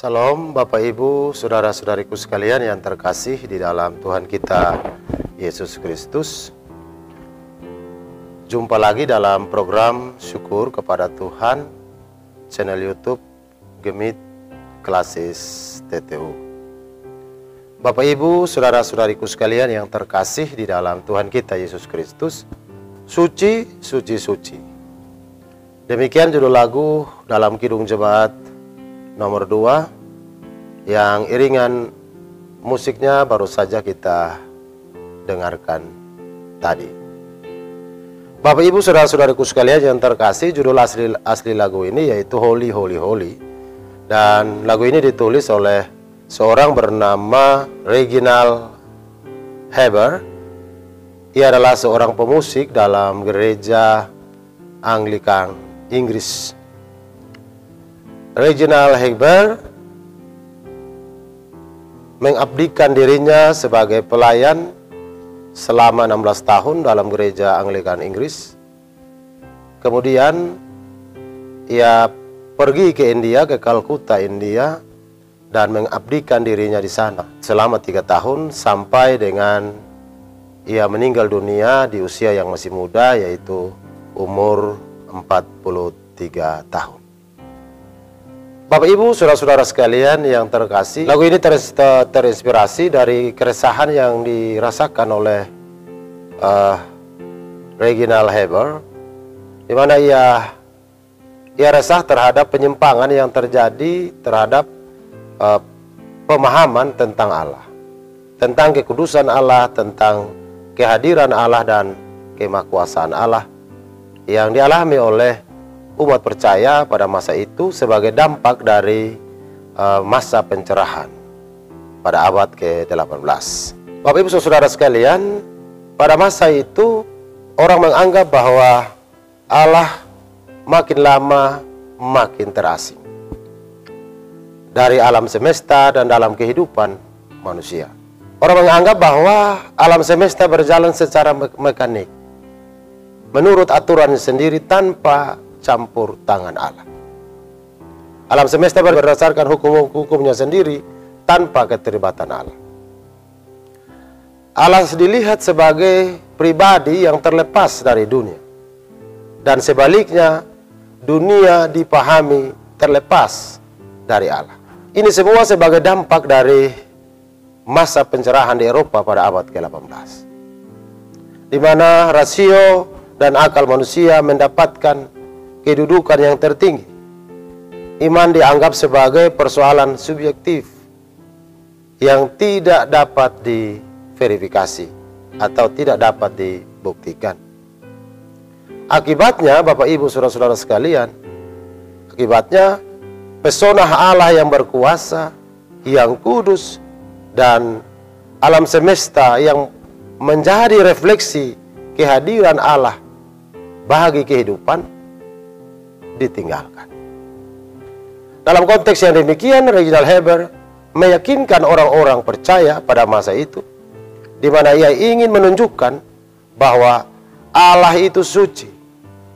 Salam Bapak Ibu, saudara-saudariku sekalian yang terkasih di dalam Tuhan kita Yesus Kristus. Jumpa lagi dalam program Syukur kepada Tuhan, channel YouTube Gemit Klasis TTU. Bapak Ibu, saudara-saudariku sekalian yang terkasih di dalam Tuhan kita Yesus Kristus, suci, suci, suci. Demikian judul lagu dalam Kidung Jemaat nomor 2 yang iringan musiknya baru saja kita dengarkan tadi. Bapak Ibu saudara-saudaraku sekalian yang terkasih, judul asli lagu ini yaitu Holy Holy Holy, dan lagu ini ditulis oleh seorang bernama Reginald Heber. Ia adalah seorang pemusik dalam gereja Anglikan Inggris. Reginald Heber mengabdikan dirinya sebagai pelayan selama 16 tahun dalam gereja Anglikan Inggris. Kemudian ia pergi ke India, ke Calcutta, India, dan mengabdikan dirinya di sana selama 3 tahun sampai dengan ia meninggal dunia di usia yang masih muda, yaitu umur 43 tahun. Bapak Ibu, saudara-saudara sekalian yang terkasih, lagu ini terinspirasi dari keresahan yang dirasakan oleh Reginald Heber, di mana ia resah terhadap penyimpangan yang terjadi terhadap pemahaman tentang Allah, tentang kekudusan Allah, tentang kehadiran Allah dan kemahakuasaan Allah yang dialami oleh umat percaya pada masa itu sebagai dampak dari masa pencerahan pada abad ke-18. Bapak Ibu saudara sekalian, pada masa itu orang menganggap bahwa Allah makin lama makin terasing dari alam semesta dan dalam kehidupan manusia. Orang menganggap bahwa alam semesta berjalan secara mekanik, menurut aturan sendiri tanpa campur tangan Allah. Alam semesta berdasarkan hukum-hukumnya sendiri tanpa keterlibatan Allah. Allah dilihat sebagai pribadi yang terlepas dari dunia, dan sebaliknya dunia dipahami terlepas dari Allah. Ini semua sebagai dampak dari masa pencerahan di Eropa pada abad ke-18, di mana rasio dan akal manusia mendapatkan kedudukan yang tertinggi. Iman dianggap sebagai persoalan subjektif yang tidak dapat diverifikasi atau tidak dapat dibuktikan. Akibatnya, Bapak Ibu saudara-saudara sekalian, akibatnya pesona Allah yang berkuasa, yang kudus, dan alam semesta yang menjadi refleksi kehadiran Allah bagi kehidupan ditinggalkan. Dalam konteks yang demikian, Reginald Heber meyakinkan orang-orang percaya pada masa itu, di mana ia ingin menunjukkan bahwa Allah itu suci,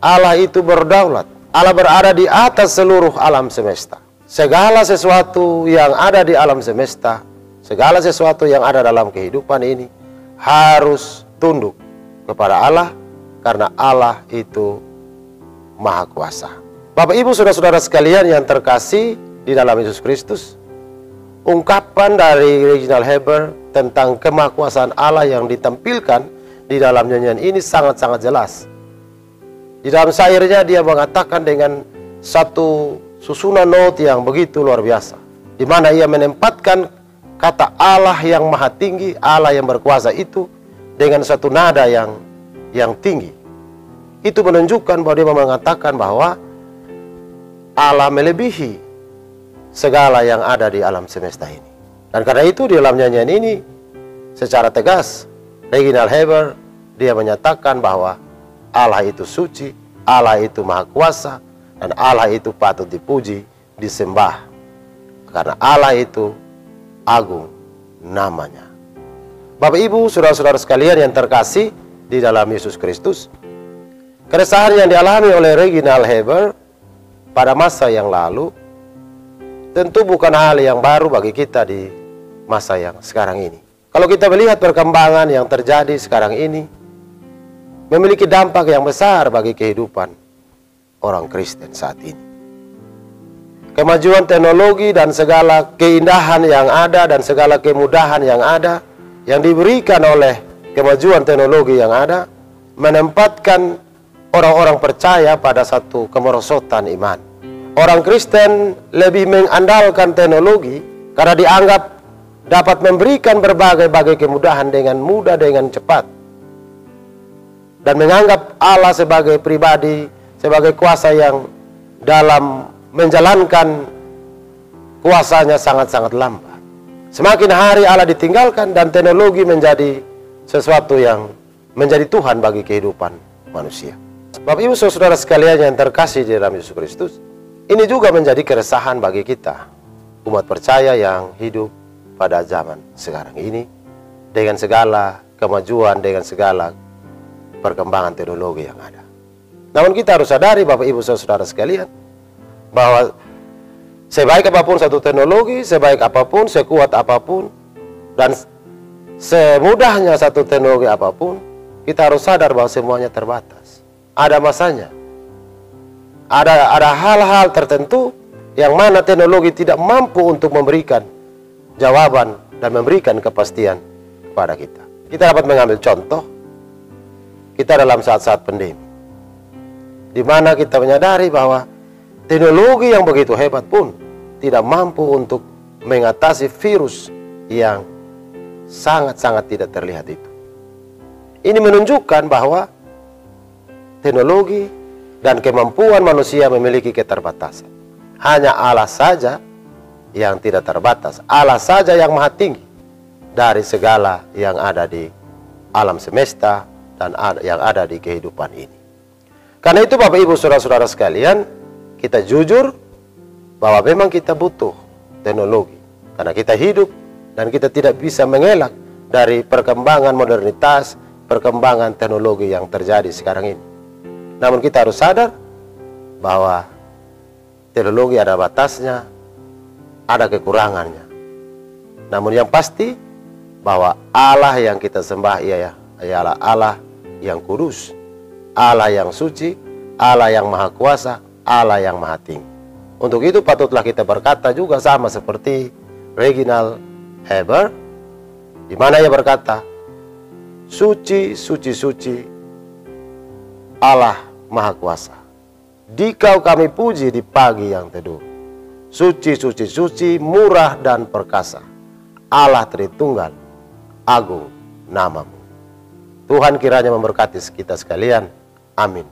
Allah itu berdaulat, Allah berada di atas seluruh alam semesta. Segala sesuatu yang ada di alam semesta, segala sesuatu yang ada dalam kehidupan ini harus tunduk kepada Allah karena Allah itu Maha Kuasa. Bapak Ibu saudara-saudara sekalian yang terkasih di dalam Yesus Kristus, ungkapan dari Reginald Heber tentang kemahakuasaan Allah yang ditampilkan di dalam nyanyian ini sangat-sangat jelas. Di dalam syairnya dia mengatakan dengan satu susunan not yang begitu luar biasa, di mana ia menempatkan kata Allah yang maha tinggi, Allah yang berkuasa itu dengan satu nada yang tinggi. Itu menunjukkan bahwa dia mengatakan bahwa Allah melebihi segala yang ada di alam semesta ini. Dan karena itu di dalam nyanyian ini secara tegas Reginald Heber dia menyatakan bahwa Allah itu suci, Allah itu maha kuasa, dan Allah itu patut dipuji, disembah. Karena Allah itu agung namanya. Bapak Ibu saudara-saudara sekalian yang terkasih di dalam Yesus Kristus, keresahan yang dialami oleh Reginald Heber pada masa yang lalu tentu bukan hal yang baru bagi kita di masa yang sekarang ini. Kalau kita melihat perkembangan yang terjadi sekarang ini memiliki dampak yang besar bagi kehidupan orang Kristen saat ini. Kemajuan teknologi dan segala keindahan yang ada dan segala kemudahan yang ada yang diberikan oleh kemajuan teknologi yang ada menempatkan orang-orang percaya pada satu kemerosotan iman. Orang Kristen lebih mengandalkan teknologi karena dianggap dapat memberikan berbagai kemudahan dengan mudah, dengan cepat. Dan menganggap Allah sebagai pribadi, sebagai kuasa yang dalam menjalankan kuasanya sangat-sangat lambat. Semakin hari Allah ditinggalkan dan teknologi menjadi sesuatu yang menjadi Tuhan bagi kehidupan manusia. Bapak Ibu saudara sekalian yang terkasih di dalam Yesus Kristus, ini juga menjadi keresahan bagi kita, umat percaya yang hidup pada zaman sekarang ini, dengan segala kemajuan, dengan segala perkembangan teknologi yang ada. Namun kita harus sadari Bapak Ibu saudara sekalian, bahwa sebaik apapun satu teknologi, sebaik apapun, sekuat apapun, dan semudahnya satu teknologi apapun, kita harus sadar bahwa semuanya terbatas. Ada masanya. Ada hal-hal tertentu yang mana teknologi tidak mampu untuk memberikan jawaban dan memberikan kepastian kepada kita. Kita dapat mengambil contoh, kita dalam saat-saat pandemi, di mana kita menyadari bahwa teknologi yang begitu hebat pun tidak mampu untuk mengatasi virus yang sangat-sangat tidak terlihat itu. Ini menunjukkan bahwa teknologi dan kemampuan manusia memiliki keterbatasan. Hanya Allah saja yang tidak terbatas. Allah saja yang maha tinggi dari segala yang ada di alam semesta dan yang ada di kehidupan ini. Karena itu Bapak Ibu saudara-saudara sekalian, kita jujur bahwa memang kita butuh teknologi. Karena kita hidup dan kita tidak bisa mengelak dari perkembangan modernitas, perkembangan teknologi yang terjadi sekarang ini. Namun kita harus sadar bahwa teknologi ada batasnya, ada kekurangannya. Namun yang pasti bahwa Allah yang kita sembah ialah Allah yang kudus, Allah yang suci, Allah yang maha kuasa, Allah yang maha tinggi. Untuk itu patutlah kita berkata juga sama seperti Reginald Heber, di mana ia berkata, suci, suci, suci, Allah maha kuasa. Dikau kami puji di pagi yang teduh. Suci, suci, suci, murah dan perkasa. Allah Tritunggal, agung namamu. Tuhan kiranya memberkati kita sekalian. Amin.